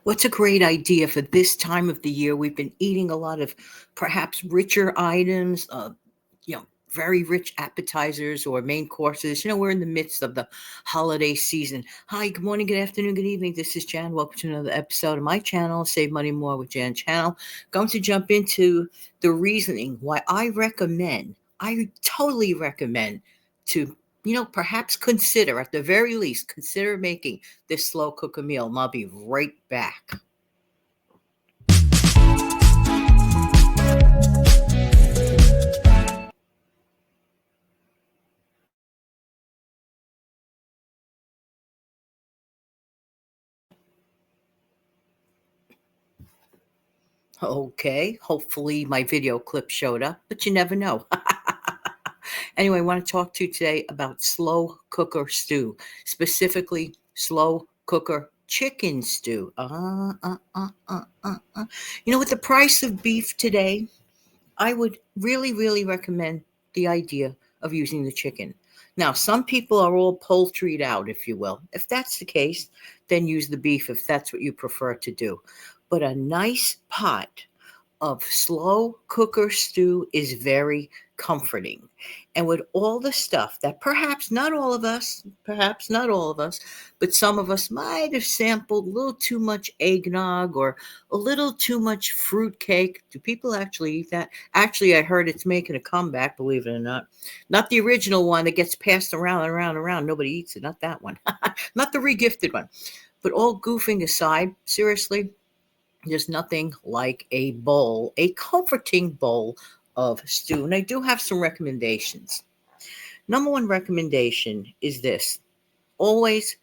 What's a great idea for this time of the year? We've been eating a lot of perhaps richer items, very rich appetizers or main courses. We're in the midst of the holiday season. Hi, good morning, good afternoon, good evening. This is Jan. Welcome to another episode of my channel, Save Money More with Jan channel. Going to jump into the reasoning why I totally recommend to perhaps consider, at the very least, consider making this slow cooker meal. And I'll be right back. Okay, hopefully my video clip showed up, but you never know. Anyway, I want to talk to you today about slow cooker stew, specifically slow cooker chicken stew. With the price of beef today, I would really, really recommend the idea of using the chicken. Now, some people are all poultried out, if you will. If that's the case, then use the beef if that's what you prefer to do. But a nice pot of slow cooker stew is very comforting. And with all the stuff that perhaps not all of us, but some of us might have sampled a little too much eggnog or a little too much fruit cake. Do people actually eat that? Actually, I heard it's making a comeback, believe it or not. Not the original one that gets passed around and around and around. Nobody eats it. Not that one. Not the regifted one. But all goofing aside, seriously, there's nothing like a comforting bowl of stew. And I do have some recommendations. Number one recommendation is this: always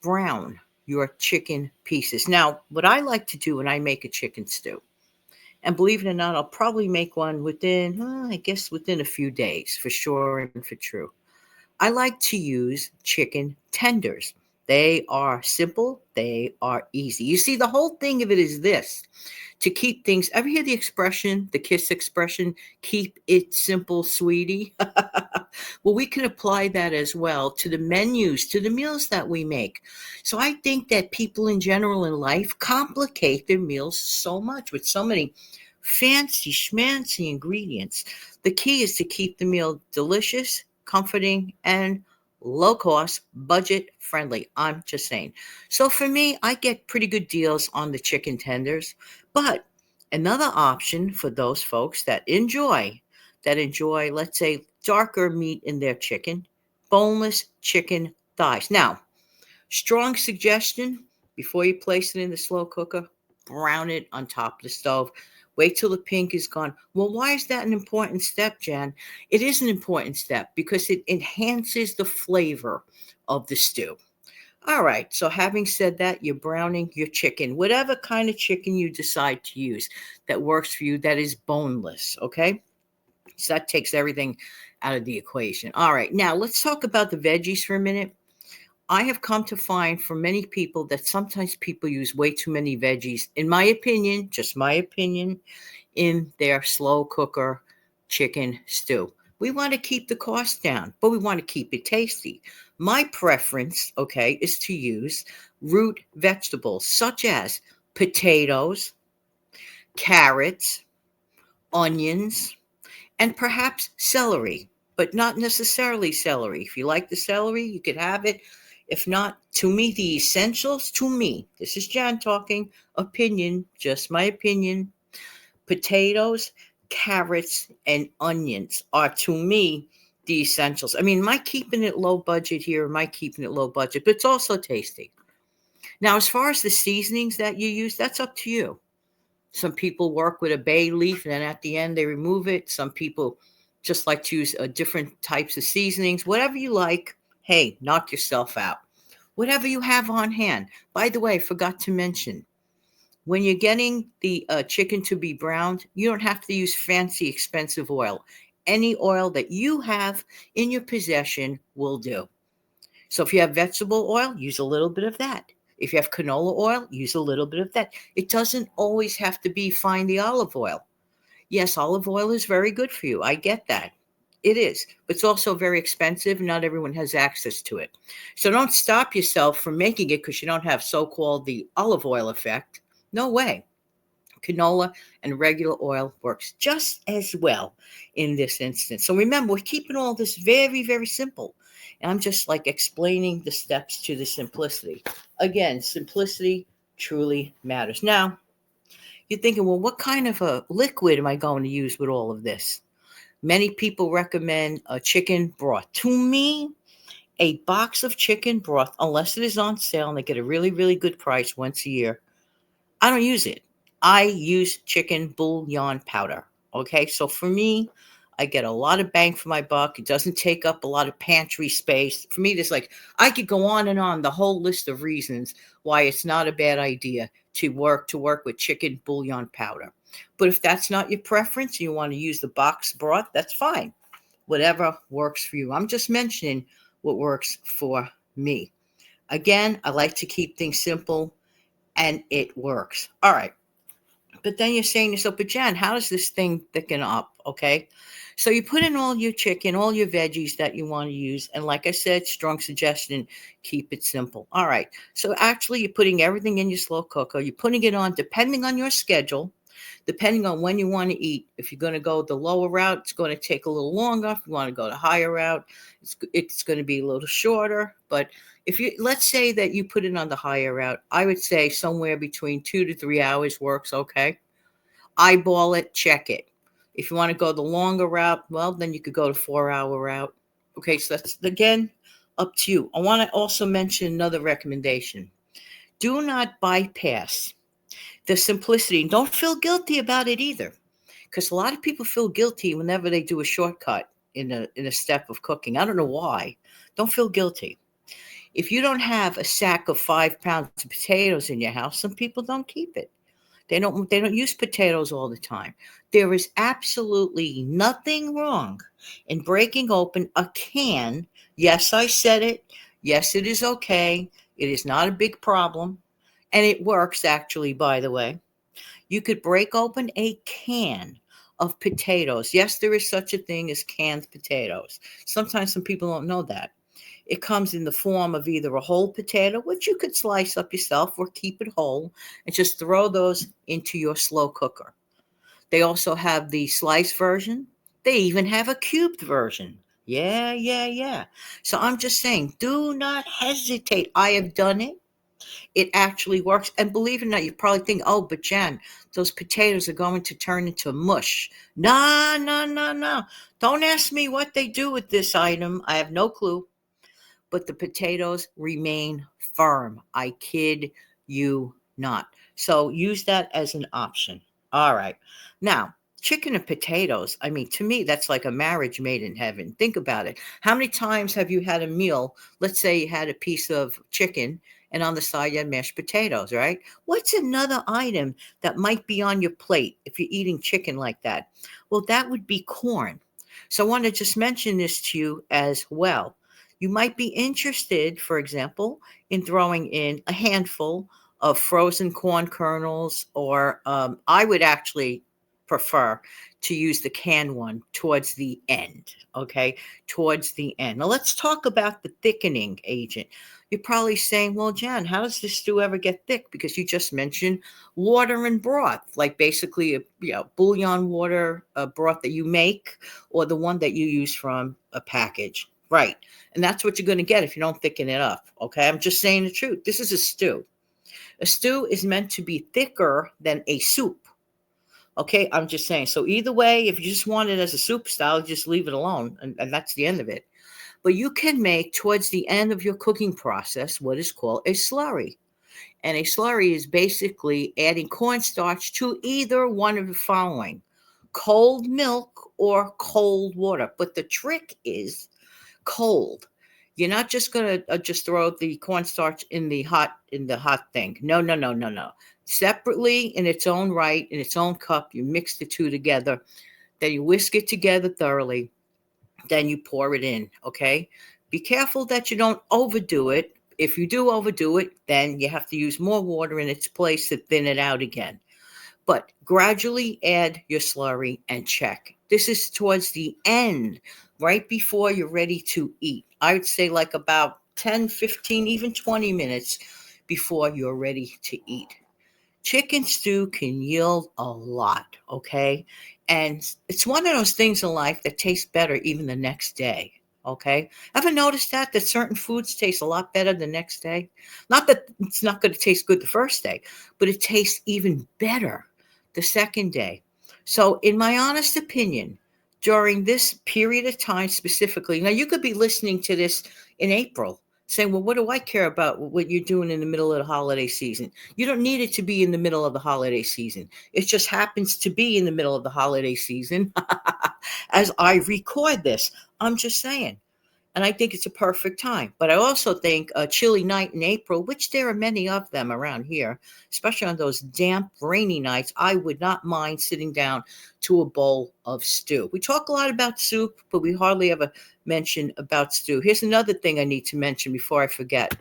brown your chicken pieces. Now, what I like to do when I make a chicken stew, and believe it or not, I'll probably make one within a few days, for sure and for true. I like to use chicken tenders. They are simple, they are easy. You see, the whole thing of it is this: to keep things, ever hear the expression, the KISS expression, keep it simple, sweetie? Well, we can apply that as well to the menus, to the meals that we make. So I think that people in general in life complicate their meals so much with so many fancy schmancy ingredients. The key is to keep the meal delicious, comforting, and low cost, budget friendly. I'm just saying. So for me, I get pretty good deals on the chicken tenders. But another option for those folks that enjoy, let's say, darker meat in their chicken, boneless chicken thighs. Now, strong suggestion: before you place it in the slow cooker, brown it on top of the stove. Wait till the pink is gone. Well, why is that an important step, Jan? It is an important step because it enhances the flavor of the stew. All right, so having said that, you're browning your chicken, whatever kind of chicken you decide to use that works for you, that is boneless, okay? So that takes everything out of the equation. All right, now let's talk about the veggies for a minute. I have come to find for many people that sometimes people use way too many veggies, in my opinion, just my opinion, in their slow cooker chicken stew. We want to keep the cost down, but we want to keep it tasty. My preference, okay, is to use root vegetables such as potatoes, carrots, onions, and perhaps celery, but not necessarily celery. If you like the celery, you could have it. If not, to me, the essentials, to me, this is Jan talking, opinion, just my opinion, potatoes, carrots, and onions are, to me, the essentials. I mean, am I keeping it low budget here? Am I keeping it low budget? But it's also tasty. Now, as far as the seasonings that you use, that's up to you. Some people work with a bay leaf and then at the end they remove it. Some people just like to use different types of seasonings. Whatever you like, hey, knock yourself out. Whatever you have on hand. By the way, I forgot to mention, when you're getting the chicken to be browned, you don't have to use fancy, expensive oil. Any oil that you have in your possession will do. So if you have vegetable oil, use a little bit of that. If you have canola oil, use a little bit of that. It doesn't always have to be find the olive oil. Yes, olive oil is very good for you. I get that. It is, but it's also very expensive. Not everyone has access to it. So don't stop yourself from making it because you don't have so-called the olive oil effect. No way. Canola and regular oil works just as well in this instance. So remember, we're keeping all this very, very simple. And I'm just like explaining the steps to the simplicity. Again, simplicity truly matters. Now, you're thinking, well, what kind of a liquid am I going to use with all of this? Many people recommend a chicken broth. To me, a box of chicken broth, unless it is on sale and they get a really, really good price once a year, I don't use it. I use chicken bouillon powder. Okay, so for me, I get a lot of bang for my buck. It doesn't take up a lot of pantry space. For me, there's like, I could go on and on the whole list of reasons why it's not a bad idea to work with chicken bouillon powder. But if that's not your preference, you want to use the box broth, that's fine. Whatever works for you. I'm just mentioning what works for me. Again, I like to keep things simple and it works. All right. But then you're saying to yourself, but Jan, how does this thing thicken up? Okay. So you put in all your chicken, all your veggies that you want to use. And like I said, strong suggestion, keep it simple. All right. So actually, you're putting everything in your slow cooker. You're putting it on, depending on your schedule, depending on when you want to eat. If you're going to go the lower route, it's going to take a little longer. If you want to go the higher route, it's going to be a little shorter. But if you, let's say that you put it on the higher route, I would say somewhere between 2 to 3 hours works okay. Eyeball it, check it. If you want to go the longer route, well, then you could go the 4 hour route. Okay, so that's again up to you. I want to also mention another recommendation. Do not bypass the simplicity. Don't feel guilty about it either, because a lot of people feel guilty whenever they do a shortcut in a step of cooking. I don't know why. Don't feel guilty. If you don't have a sack of 5 pounds of potatoes in your house, some people don't keep it. They don't use potatoes all the time. There is absolutely nothing wrong in breaking open a can. Yes, I said it. Yes, it is okay. It is not a big problem. And it works actually, by the way. You could break open a can of potatoes. Yes, there is such a thing as canned potatoes. Sometimes some people don't know that. It comes in the form of either a whole potato, which you could slice up yourself or keep it whole and just throw those into your slow cooker. They also have the sliced version. They even have a cubed version. Yeah, yeah, yeah. So I'm just saying, do not hesitate. I have done it. It actually works. And believe it or not, you probably think, oh, but Jan, those potatoes are going to turn into mush. No, no, no, no. Don't ask me what they do with this item. I have no clue. But the potatoes remain firm. I kid you not. So use that as an option. All right. Now, chicken and potatoes, I mean, to me, that's like a marriage made in heaven. Think about it. How many times have you had a meal? Let's say you had a piece of chicken and on the side you had mashed potatoes, right? What's another item that might be on your plate if you're eating chicken like that? Well, that would be corn. So I want to just mention this to you as well. You might be interested, for example, in throwing in a handful of frozen corn kernels, or I would actually prefer to use the canned one towards the end. Okay, towards the end. Now let's talk about the thickening agent. You're probably saying, well, Jan, how does this stew ever get thick? Because you just mentioned water and broth, like basically a bouillon water broth that you make, or the one that you use from a package. Right. And that's what you're going to get if you don't thicken it up. Okay. I'm just saying the truth. This is a stew. A stew is meant to be thicker than a soup. Okay. I'm just saying. So either way, if you just want it as a soup style, just leave it alone. And that's the end of it. But you can make towards the end of your cooking process what is called a slurry. And a slurry is basically adding cornstarch to either one of the following: cold milk or cold water. But the trick is cold. You're not just gonna just throw the cornstarch in the hot thing. No, no, no, no, no. Separately, in its own right, in its own cup, you mix the two together. Then you whisk it together thoroughly. Then you pour it in. Okay. Be careful that you don't overdo it. If you do overdo it, then you have to use more water in its place to thin it out again. But gradually add your slurry and check. This is towards the end right before you're ready to eat. I would say like about 10, 15, even 20 minutes before you're ready to eat. Chicken stew can yield a lot, okay? And it's one of those things in life that tastes better even the next day, okay? Ever noticed that certain foods taste a lot better the next day? Not that it's not going to taste good the first day, but it tastes even better the second day. So, in my honest opinion, during this period of time specifically, now you could be listening to this in April saying, well, what do I care about what you're doing in the middle of the holiday season? You don't need it to be in the middle of the holiday season. It just happens to be in the middle of the holiday season as I record this. I'm just saying. And I think it's a perfect time. But I also think a chilly night in April, which there are many of them around here, especially on those damp, rainy nights, I would not mind sitting down to a bowl of stew. We talk a lot about soup, but we hardly ever mention about stew. Here's another thing I need to mention before I forget.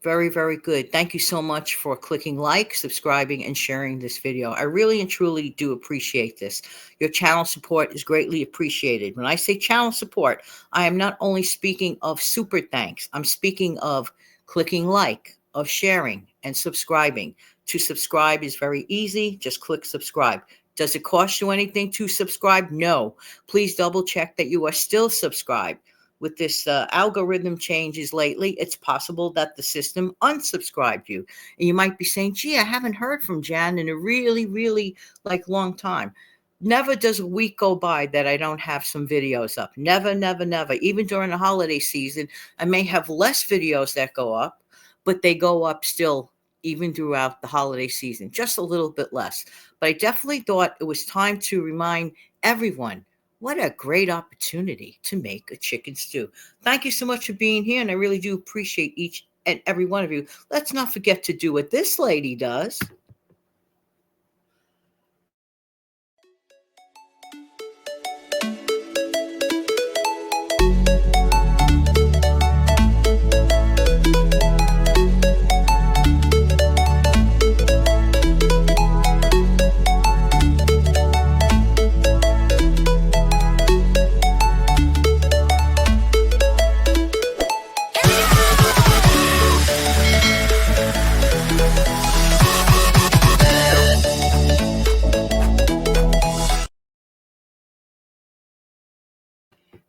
Very, very good. Thank you so much for clicking like, subscribing, and sharing this video. I really and truly do appreciate this. Your channel support is greatly appreciated. When I say channel support, I am not only speaking of super thanks, I'm speaking of clicking like, of sharing, and subscribing. To subscribe is very easy. Just click subscribe. Does it cost you anything to subscribe? No. Please double check that you are still subscribed. With this algorithm changes lately, it's possible that the system unsubscribed you. And you might be saying, gee, I haven't heard from Jan in a really, really like long time. Never does a week go by that I don't have some videos up. Never, never, never. Even during the holiday season, I may have less videos that go up, but they go up still even throughout the holiday season, just a little bit less. But I definitely thought it was time to remind everyone what a great opportunity to make a chicken stew. Thank you so much for being here, and I really do appreciate each and every one of you. Let's not forget to do what this lady does.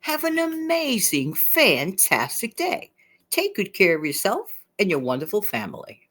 Have an amazing, fantastic day. Take good care of yourself and your wonderful family.